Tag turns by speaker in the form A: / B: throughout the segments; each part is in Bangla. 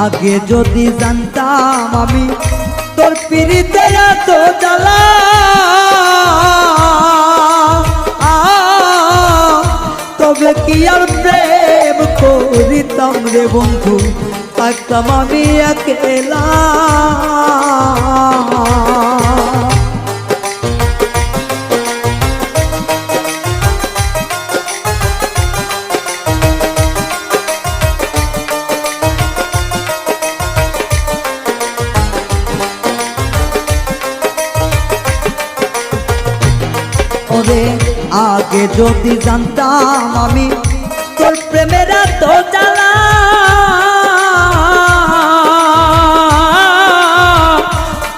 A: আগে যদি জানতাম আমি তোর পিরিতে এত জ্বালা, তবে কি আর প্রেম করিতাম রে বন্ধু, থাকতাম আমি একলা। আগে যদি জানতাম আমি তোর প্রেমের এত জ্বালা,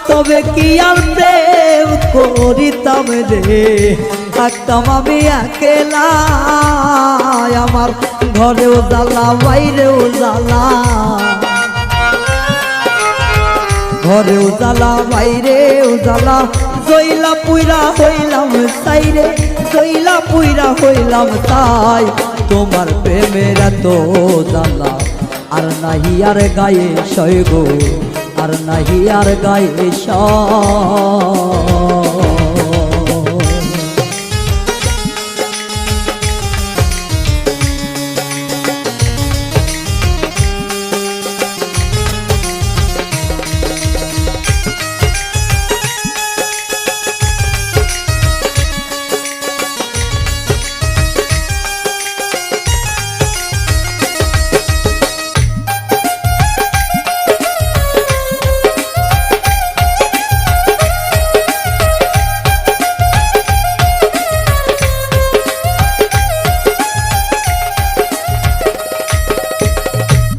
A: তবে কি আর প্রেম করিতাম রে, থাকতাম আমি একলা। আমার ঘরেও জ্বালা বাইরেও জ্বালা, ঘরেও জ্বালা বাইরেও জ্বালা, জইলা পুইরা হইলাম সাইরে, জইলা পুইরা হইলাম তাই। তোমার প্রেমের এত জ্বালা আর নাহি আর গায়ে সয় গো, আর নাহি আর গায়ে সয়।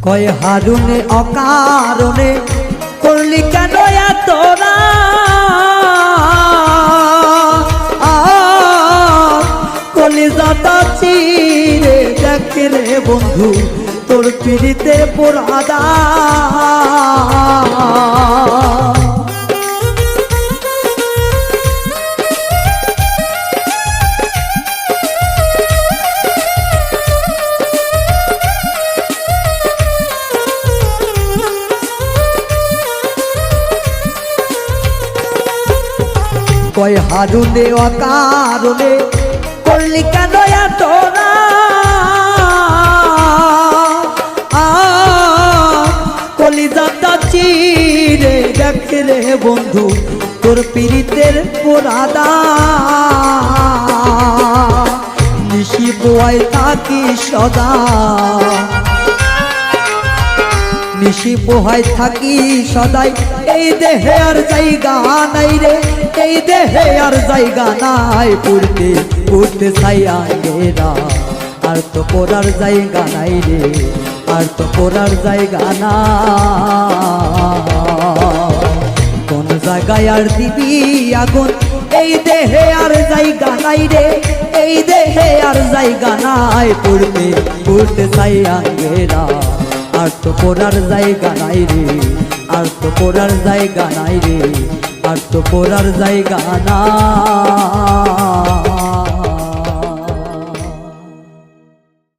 A: কয় হারুনে অকারণে করলি কেন এতরা, কলিজাটা চিরে দেখ রে বন্ধু তোর পিড়িতে পোড়াদা। কয় হারুনে অকারণে করলি কেন এতরা, কলিজাটা চিরে দেখ রে বন্ধু তোর পিরিতের পোড়াদা। নিশি পোয়াই থাকি সদা, নিশি পোহাই থাকি সদাই, এই দেহে আর জায়গা নাই রে, এই দেহে আর জায়গা নাই। পড়তে পড়তে চাই আগেরা, আর তো পড়ার জায়গা নাই রে, আর তো পড়ার জায়গা না। কোন জায়গায় আর দিবি আগুন, এই দেহে আর জায়গা নাই রে, এই দেহে আর জায়গা নাই। পড়তে পড়তে চাই আগেরা, আর তো পড়ার জায়গা নাই রে, আর তো পড়ার জায়গা নাই রে, আর তো পড়ার জায়গা না।